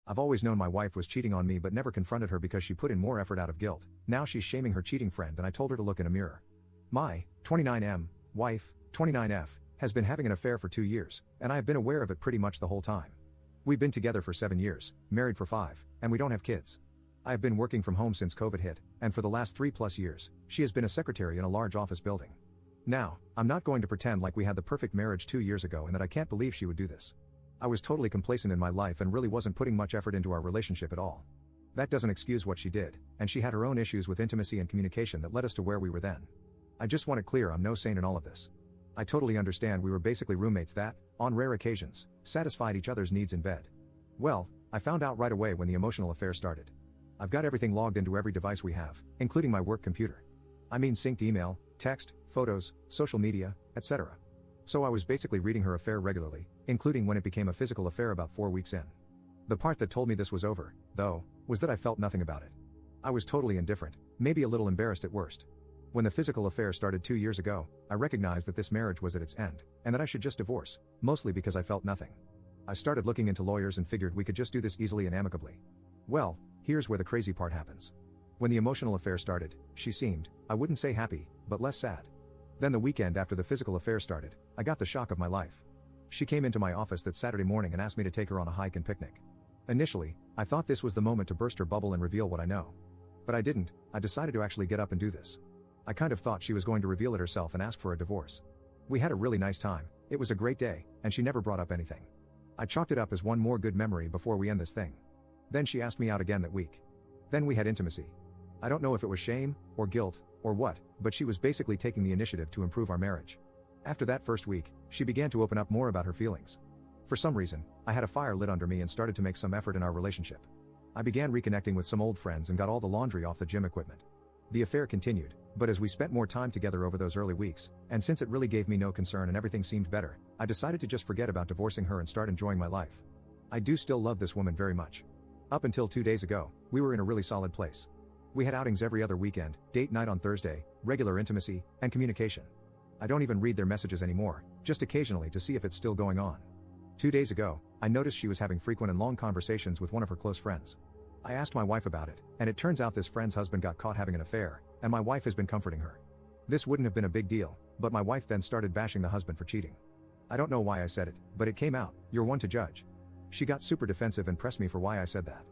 I've always known my wife was cheating on me but never confronted her because she put in more effort out of guilt. Now she's shaming her cheating friend and I told her to look in a mirror. My 29M wife, 29F, has been having an affair for 2 years, and I have been aware of it pretty much the whole time. We've been together for 7 years, married for 5, and we don't have kids. I have been working from home since COVID hit, and for the last 3+ years, she has been a secretary in a large office building. Now, I'm not going to pretend like we had the perfect marriage 2 years ago and that I can't believe she would do this. I was totally complacent in my life and really wasn't putting much effort into our relationship at all. That doesn't excuse what she did, and she had her own issues with intimacy and communication that led us to where we were then. I just want it clear I'm no saint in all of this. I totally understand we were basically roommates that, on rare occasions, satisfied each other's needs in bed. Well, I found out right away when the emotional affair started. I've got everything logged into every device we have, including my work computer. I mean synced email, text, photos, social media, etc. So I was basically reading her affair regularly, including when it became a physical affair about 4 weeks in. The part that told me this was over, though, was that I felt nothing about it. I was totally indifferent, maybe a little embarrassed at worst. When the physical affair started 2 years ago, I recognized that this marriage was at its end, and that I should just divorce, mostly because I felt nothing. I started looking into lawyers and figured we could just do this easily and amicably. Well, here's where the crazy part happens. When the emotional affair started, she seemed, I wouldn't say happy, but less sad. Then the weekend after the physical affair started, I got the shock of my life. She came into my office that Saturday morning and asked me to take her on a hike and picnic. Initially, I thought this was the moment to burst her bubble and reveal what I know. But I didn't. I decided to actually get up and do this. I kind of thought she was going to reveal it herself and ask for a divorce. We had a really nice time, it was a great day, and she never brought up anything. I chalked it up as one more good memory before we end this thing. Then she asked me out again that week. Then we had intimacy. I don't know if it was shame, or guilt, or what, but she was basically taking the initiative to improve our marriage. After that first week, she began to open up more about her feelings. For some reason, I had a fire lit under me and started to make some effort in our relationship. I began reconnecting with some old friends and got all the laundry off the gym equipment. The affair continued, but as we spent more time together over those early weeks, and since it really gave me no concern and everything seemed better, I decided to just forget about divorcing her and start enjoying my life. I do still love this woman very much. Up until 2 days ago, we were in a really solid place. We had outings every other weekend, date night on Thursday, regular intimacy, and communication. I don't even read their messages anymore, just occasionally to see if it's still going on. 2 days ago, I noticed she was having frequent and long conversations with one of her close friends. I asked my wife about it, and it turns out this friend's husband got caught having an affair, and my wife has been comforting her. This wouldn't have been a big deal, but my wife then started bashing the husband for cheating. I don't know why I said it, but it came out. You're one to judge. She got super defensive and pressed me for why I said that.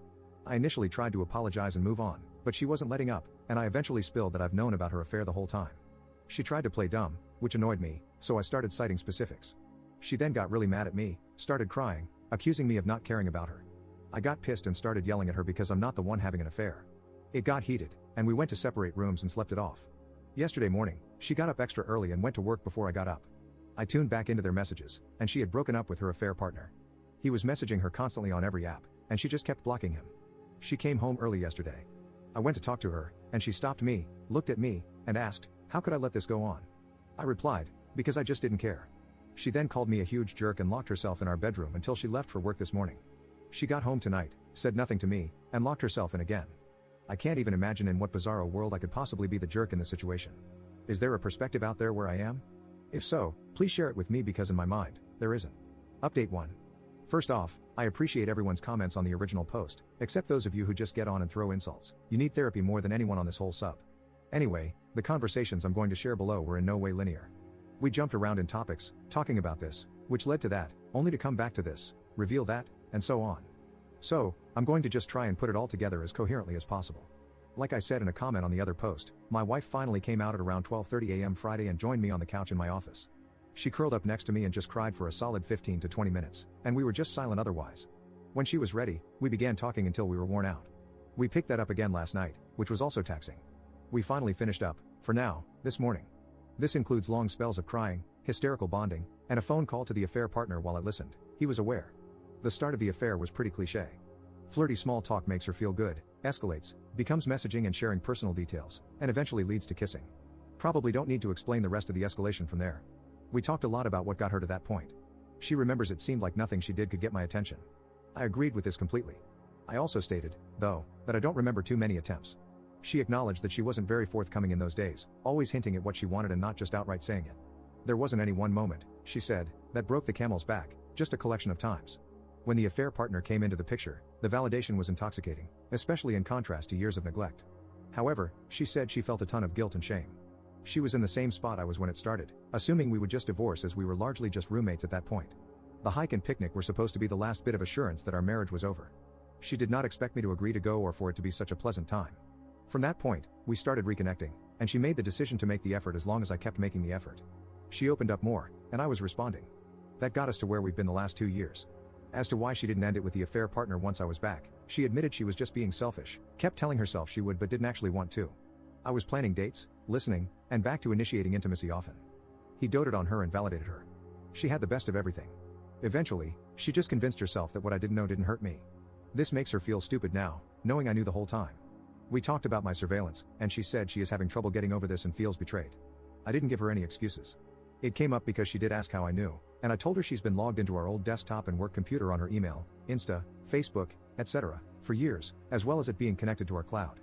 I initially tried to apologize and move on, but she wasn't letting up, and I eventually spilled that I've known about her affair the whole time. She tried to play dumb, which annoyed me, so I started citing specifics. She then got really mad at me, started crying, accusing me of not caring about her. I got pissed and started yelling at her because I'm not the one having an affair. It got heated, and we went to separate rooms and slept it off. Yesterday morning, she got up extra early and went to work before I got up. I tuned back into their messages, and she had broken up with her affair partner. He was messaging her constantly on every app, and she just kept blocking him. She came home early yesterday. I went to talk to her, and she stopped me, looked at me, and asked, how could I let this go on? I replied, because I just didn't care. She then called me a huge jerk and locked herself in our bedroom until she left for work this morning. She got home tonight, said nothing to me, and locked herself in again. I can't even imagine in what bizarro world I could possibly be the jerk in this situation. Is there a perspective out there where I am? If so, please share it with me because in my mind, there isn't. Update 1. First off, I appreciate everyone's comments on the original post, except those of you who just get on and throw insults. You need therapy more than anyone on this whole sub. Anyway, the conversations I'm going to share below were in no way linear. We jumped around in topics, talking about this, which led to that, only to come back to this, reveal that, and so on. So, I'm going to just try and put it all together as coherently as possible. Like I said in a comment on the other post, my wife finally came out at around 12:30 a.m. Friday and joined me on the couch in my office. She curled up next to me and just cried for a solid 15 to 20 minutes, and we were just silent otherwise. When she was ready, we began talking until we were worn out. We picked that up again last night, which was also taxing. We finally finished up, for now, this morning. This includes long spells of crying, hysterical bonding, and a phone call to the affair partner while I listened. He was aware. The start of the affair was pretty cliché. Flirty small talk makes her feel good, escalates, becomes messaging and sharing personal details, and eventually leads to kissing. Probably don't need to explain the rest of the escalation from there. We talked a lot about what got her to that point. She remembers it seemed like nothing she did could get my attention. I agreed with this completely. I also stated, though, that I don't remember too many attempts. She acknowledged that she wasn't very forthcoming in those days, always hinting at what she wanted and not just outright saying it. There wasn't any one moment, she said, that broke the camel's back, just a collection of times. When the affair partner came into the picture, the validation was intoxicating, especially in contrast to years of neglect. However, she said she felt a ton of guilt and shame. She was in the same spot I was when it started, assuming we would just divorce as we were largely just roommates at that point. The hike and picnic were supposed to be the last bit of assurance that our marriage was over. She did not expect me to agree to go or for it to be such a pleasant time. From that point, we started reconnecting, and she made the decision to make the effort as long as I kept making the effort. She opened up more, and I was responding. That got us to where we've been the last 2 years. As to why she didn't end it with the affair partner once I was back, she admitted she was just being selfish, kept telling herself she would but didn't actually want to. I was planning dates, listening, and back to initiating intimacy often. He doted on her and validated her. She had the best of everything. Eventually, she just convinced herself that what I didn't know didn't hurt me. This makes her feel stupid now, knowing I knew the whole time. We talked about my surveillance, and she said she is having trouble getting over this and feels betrayed. I didn't give her any excuses. It came up because she did ask how I knew, and I told her she's been logged into our old desktop and work computer on her email, Insta, Facebook, etc., for years, as well as it being connected to our cloud.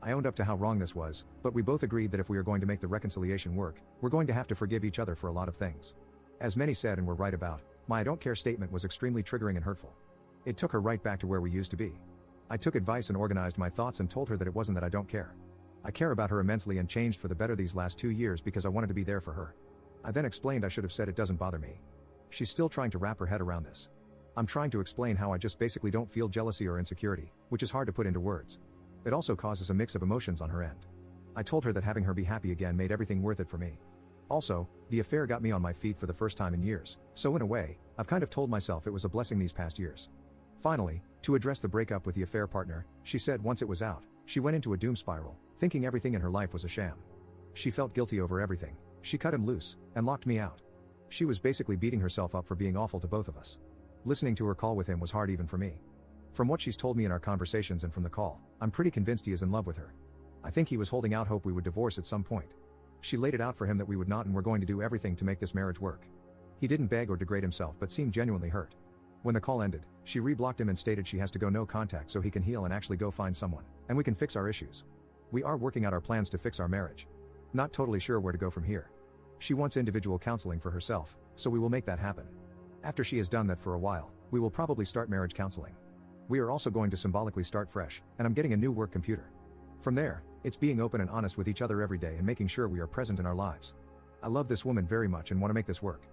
I owned up to how wrong this was, but we both agreed that if we are going to make the reconciliation work, we're going to have to forgive each other for a lot of things. As many said and were right about, my "I don't care" statement was extremely triggering and hurtful. It took her right back to where we used to be. I took advice and organized my thoughts and told her that it wasn't that I don't care. I care about her immensely and changed for the better these last 2 years because I wanted to be there for her. I then explained I should have said it doesn't bother me. She's still trying to wrap her head around this. I'm trying to explain how I just basically don't feel jealousy or insecurity, which is hard to put into words. It also causes a mix of emotions on her end. I told her that having her be happy again made everything worth it for me. Also, the affair got me on my feet for the first time in years, so in a way, I've kind of told myself it was a blessing these past years. Finally, to address the breakup with the affair partner, she said once it was out, she went into a doom spiral, thinking everything in her life was a sham. She felt guilty over everything. She cut him loose, and locked me out. She was basically beating herself up for being awful to both of us. Listening to her call with him was hard even for me. From what she's told me in our conversations and from the call, I'm pretty convinced he is in love with her. I think he was holding out hope we would divorce at some point. She laid it out for him that we would not and were going to do everything to make this marriage work. He didn't beg or degrade himself but seemed genuinely hurt. When the call ended, she reblocked him and stated she has to go no contact so he can heal and actually go find someone, and we can fix our issues. We are working out our plans to fix our marriage. Not totally sure where to go from here. She wants individual counseling for herself, so we will make that happen. After she has done that for a while, we will probably start marriage counseling. We are also going to symbolically start fresh, and I'm getting a new work computer. From there, it's being open and honest with each other every day and making sure we are present in our lives. I love this woman very much and want to make this work.